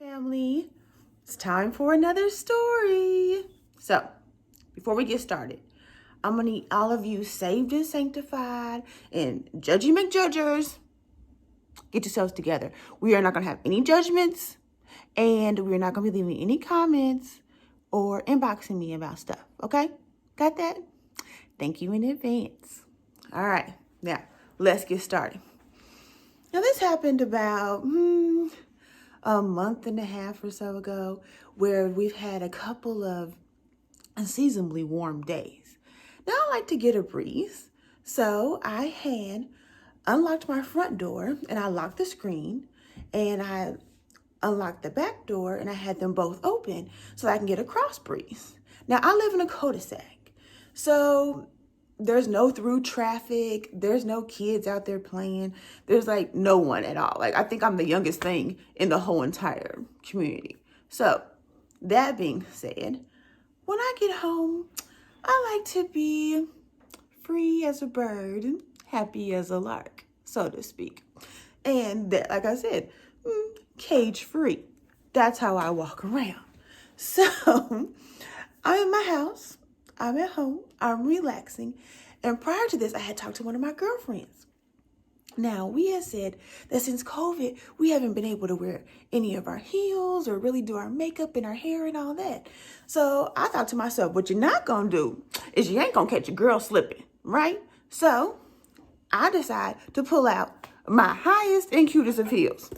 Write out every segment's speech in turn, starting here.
Family, it's time for another story. So, before we get started, I'm going to need all of you saved and sanctified and judgy McJudgers. Get yourselves together. We are not going to have any judgments, and we're not going to be leaving any comments or inboxing me about stuff, okay? Got that? Thank you in advance. All right, now let's get started. Now, this happened about a month and a half or so ago, where we've had a couple of unseasonably warm days. Now I like to get a breeze, so I had unlocked my front door and I locked the screen, and I unlocked the back door and I had them both open so that I can get a cross breeze. Now I live in a cul-de-sac, so there's no through traffic. There's no kids out there playing. There's like no one at all. Like I think I'm the youngest thing in the whole entire community. So that being said, when I get home, I like to be free as a bird, happy as a lark, so to speak. And that, like I said, cage free. That's how I walk around. So I'm in my house. I'm at home, I'm relaxing, and prior to this, I had talked to one of my girlfriends. Now, we had said that since COVID, we haven't been able to wear any of our heels or really do our makeup and our hair and all that. So I thought to myself, what you're not going to do is you ain't going to catch a girl slipping, right? So I decide to pull out my highest and cutest of heels.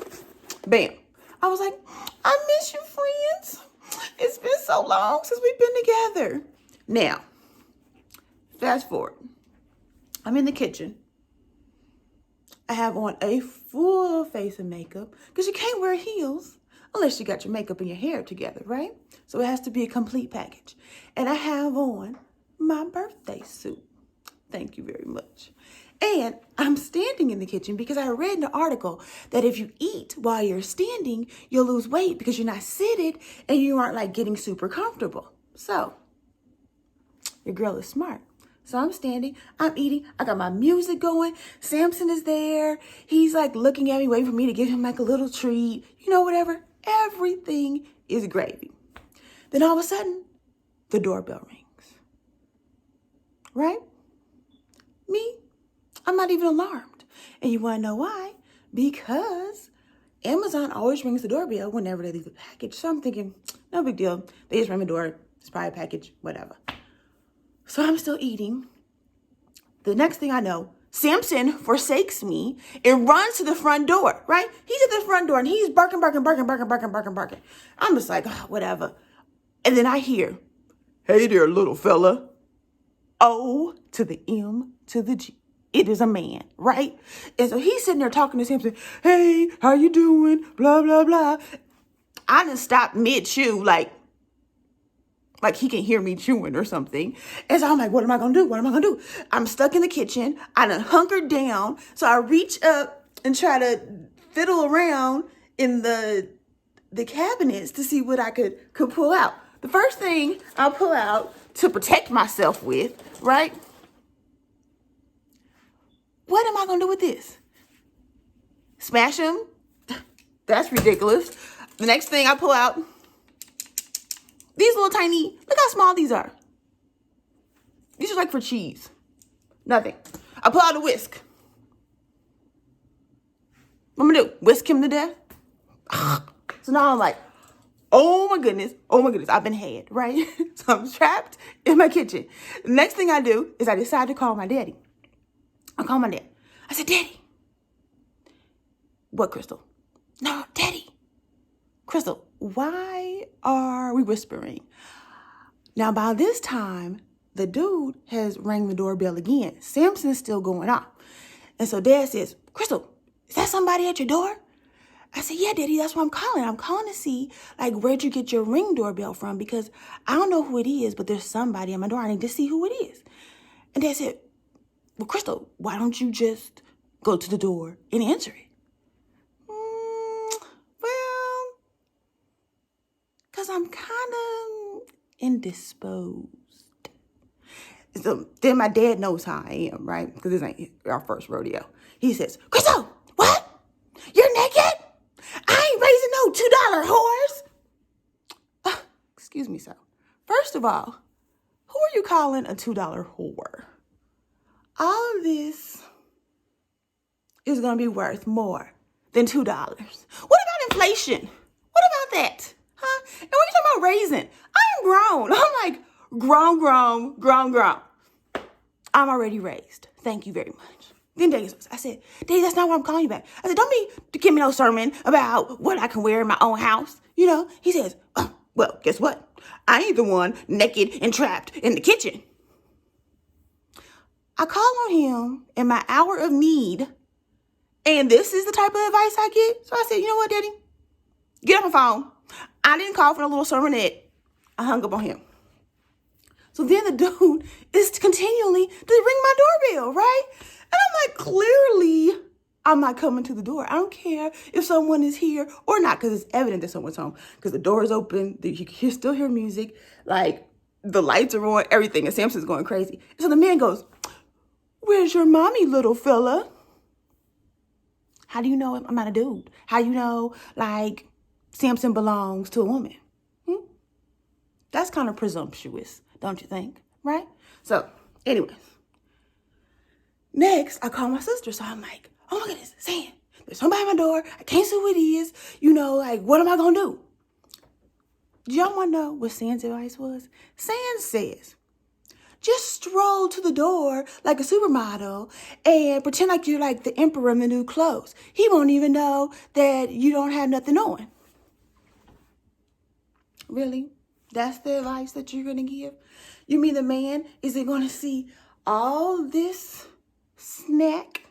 Bam. I was like, I miss you, friends. It's been so long since we've been together. Now, fast forward. I'm in the kitchen. I have on a full face of makeup because you can't wear heels unless you got your makeup and your hair together, right? So it has to be a complete package. And I have on my birthday suit. Thank you very much. And I'm standing in the kitchen because I read in an article that if you eat while you're standing, you'll lose weight because you're not seated and you aren't like getting super comfortable. So your girl is smart. So I'm standing, I'm eating, I got my music going. Samson is there. He's like looking at me, waiting for me to give him like a little treat, whatever. Everything is gravy. Then all of a sudden, the doorbell rings. Right? Me, I'm not even alarmed. And you want to know why? Because Amazon always rings the doorbell whenever they leave a package. So I'm thinking, no big deal. They just ring the door, it's probably a package, whatever. So I'm still eating. The next thing I know, Samson forsakes me and runs to the front door, right? He's at the front door and he's barking. I'm just like, oh, whatever. And then I hear, hey there, little fella. O to the M to the G. It is a man, right? And so he's sitting there talking to Samson. Hey, how you doing? Blah, blah, blah. I done stopped mid-chew, like he can hear me chewing or something. And so I'm like, what am I going to do? I'm stuck in the kitchen. I done hunkered down. So I reach up and try to fiddle around in the cabinets to see what I could pull out. The first thing I'll pull out to protect myself with, right? What am I going to do with this? Smash him? That's ridiculous. The next thing I pull out, these little tiny, look how small these are. These are like for cheese. Nothing. I pull out a whisk. What am I gonna do? Whisk him to death? So now I'm like, oh my goodness, I've been had, right? So I'm trapped in my kitchen. The next thing I do is I decide to call my daddy. I call my dad. I said, Daddy. What, Crystal? No, Daddy. Crystal, why are we whispering? Now, by this time, the dude has rang the doorbell again. Samson's still going off. And so Dad says, Crystal, is that somebody at your door? I said, yeah, Daddy, that's what I'm calling. I'm calling to see, like, where'd you get your Ring doorbell from? Because I don't know who it is, but there's somebody at my door. I need to see who it is. And Dad said, well, Crystal, why don't you just go to the door and answer it? Because I'm kind of indisposed. So then my dad knows how I am, right? Because this ain't our first rodeo. He says, Crystal, what? You're naked? I ain't raising no $2 whore. Excuse me, sir. First of all, who are you calling a $2 whore? All of this is going to be worth more than $2. What about inflation? What about that? Huh? And what are you talking about raising? I am grown. I'm like, grown. I'm already raised. Thank you very much. Then I said, Daddy, that's not what I'm calling you back. I said, don't be to give me no sermon about what I can wear in my own house. You know, he says, well, guess what? I ain't the one naked and trapped in the kitchen. I call on him in my hour of need, and this is the type of advice I get. So I said, you know what, Daddy? Get on my phone. I didn't call for a little sermonette. I hung up on him. So then the dude is continually to ring my doorbell, right? And I'm like, clearly, I'm not coming to the door. I don't care if someone is here or not, because it's evident that someone's home. Because the door is open, you can still hear music, like the lights are on, everything. And Samson's going crazy. So the man goes, where's your mommy, little fella? How do you know I'm not a dude? How do you know, like, Samson belongs to a woman? That's kind of presumptuous, don't you think? Right? So, anyways. Next, I call my sister. So I'm like, oh my goodness, Sam, there's somebody at my door. I can't see who it is. You know, like, what am I going to do? Do y'all want to know what Sam's advice was? Sam says, just stroll to the door like a supermodel and pretend like you're like the emperor in the new clothes. He won't even know that you don't have nothing on. Really? That's the advice that you're going to give? You mean the man isn't going to see all this snack,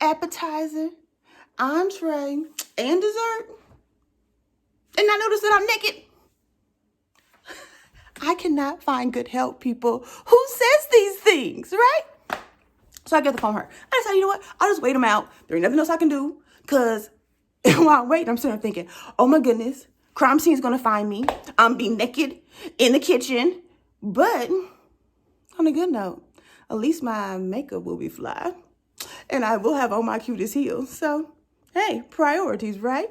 appetizer, entree, and dessert, and I notice that I'm naked? I cannot find good help, people. Who says these things, right? So I get the phone her. I decided, you know what? I'll just wait him out. There ain't nothing else I can do. Because while I'm waiting, I'm sitting there thinking, oh my goodness, crime scene is going to find me. I'm being naked in the kitchen. But on a good note, at least my makeup will be fly. And I will have on my cutest heels. So, hey, priorities, right?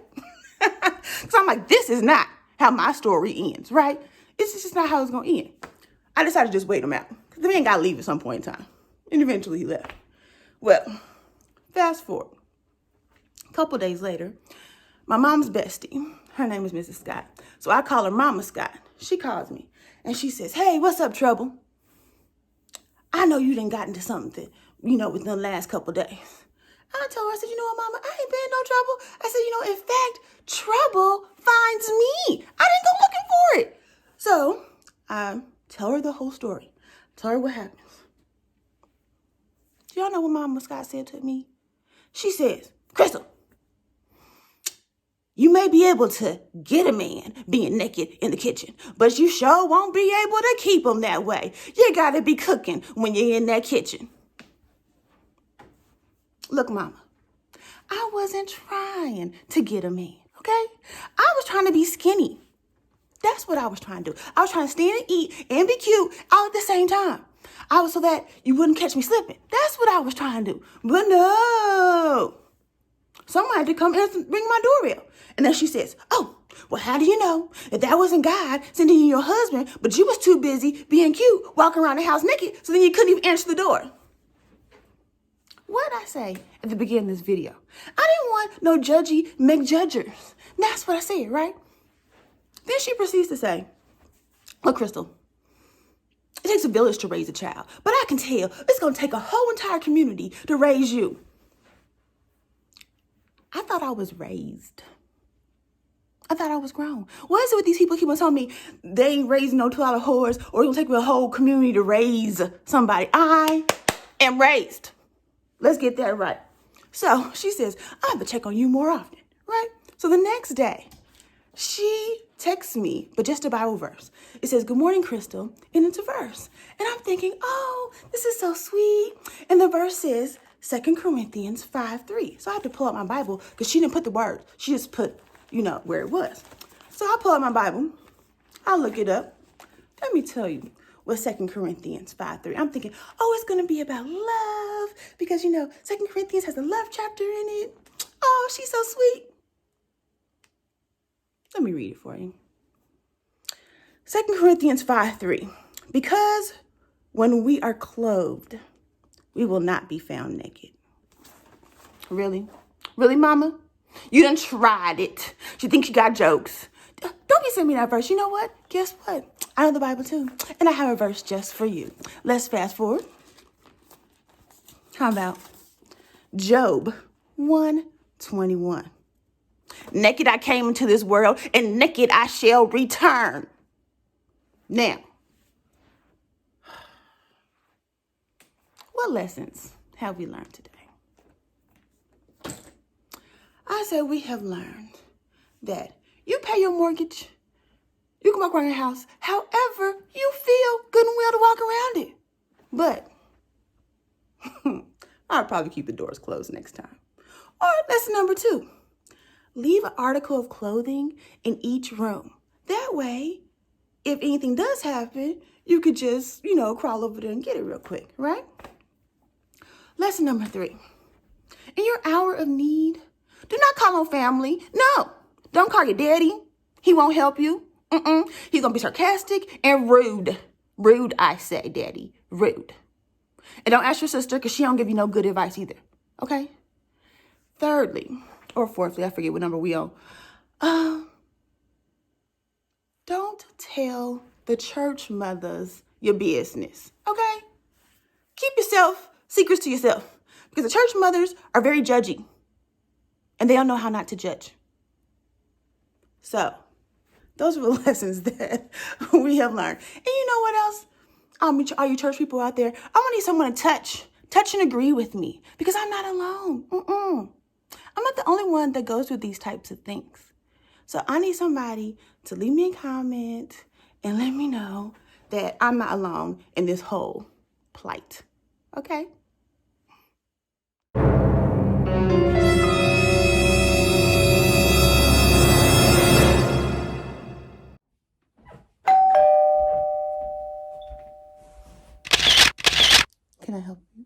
So I'm like, this is not how my story ends, right? It's just not how it's going to end. I decided to just wait him out. Because the man got to leave at some point in time. And eventually he left. Well, fast forward. A couple days later, my mom's bestie, her name is Mrs. Scott. So I call her Mama Scott. She calls me. And she says, hey, what's up, trouble? I know you done got into something, within the last couple days. I told her, I said, you know what, Mama, I ain't been in no trouble. I said, in fact, trouble finds me. I didn't go looking for it. So I tell her the whole story. Tell her what happens. Do y'all know what Mama Scott said to me? She says, Crystal, you may be able to get a man being naked in the kitchen, but you sure won't be able to keep him that way. You gotta be cooking when you're in that kitchen. Look, Mama, I wasn't trying to get a man, okay? I was trying to be skinny. That's what I was trying to do. I was trying to stand and eat and be cute all at the same time. I was so that you wouldn't catch me slipping. That's what I was trying to do. But no. Someone had to come and ring my doorbell. And then she says, oh, well, how do you know if that wasn't God sending you your husband, but you was too busy being cute, walking around the house naked, so then you couldn't even answer the door? What did I say at the beginning of this video? I didn't want no judgy McJudgers. That's what I said, right? Then she proceeds to say, look, Crystal, it takes a village to raise a child, but I can tell it's going to take a whole entire community to raise you. I thought I was raised. I thought I was grown. What is it with these people keep on telling me they ain't raising no $2 whores or it's going to take a whole community to raise somebody? I am raised. Let's get that right. So she says, I have to check on you more often, right? So the next day, she texts me, but just a Bible verse. It says, good morning, Crystal, and it's a verse. And I'm thinking, oh, this is so sweet. And the verse says 2 Corinthians 5:3. So I had to pull out my Bible because she didn't put the word. She just put, where it was. So I pull out my Bible. I look it up. Let me tell you what 2 Corinthians 5:3. I'm thinking, oh, it's going to be about love because, 2 Corinthians has a love chapter in it. Oh, she's so sweet. Let me read it for you. 2 Corinthians 5:3. Because when we are clothed, we will not be found naked. Really? Really, mama? You done tried it. You think you got jokes. Don't be sending me that verse. You know what? Guess what? I know the Bible too. And I have a verse just for you. Let's fast forward. How about Job 1:21? Naked I came into this world, and naked I shall return. Now, what lessons have we learned today? I said we have learned that you pay your mortgage, you can walk around your house however you feel good and well to walk around it. But I'll probably keep the doors closed next time. Or lesson number 2, leave an article of clothing in each room. That way, if anything does happen, you could just, crawl over there and get it real quick, right? Lesson number 3, in your hour of need, do not call on family. No, don't call your daddy. He won't help you. He's going to be sarcastic and rude. Rude, I say, daddy. Rude. And don't ask your sister because she don't give you no good advice either. Okay? Thirdly, or fourthly, I forget what number we on. Don't tell the church mothers your business. Okay? Keep secrets to yourself. Because the church mothers are very judgy. And they don't know how not to judge. So, those were the lessons that we have learned. And you know what else? All you church people out there, I want to need someone to touch and agree with me. Because I'm not alone. I'm not the only one that goes through these types of things. So I need somebody to leave me a comment and let me know that I'm not alone in this whole plight. Okay? Can I help you?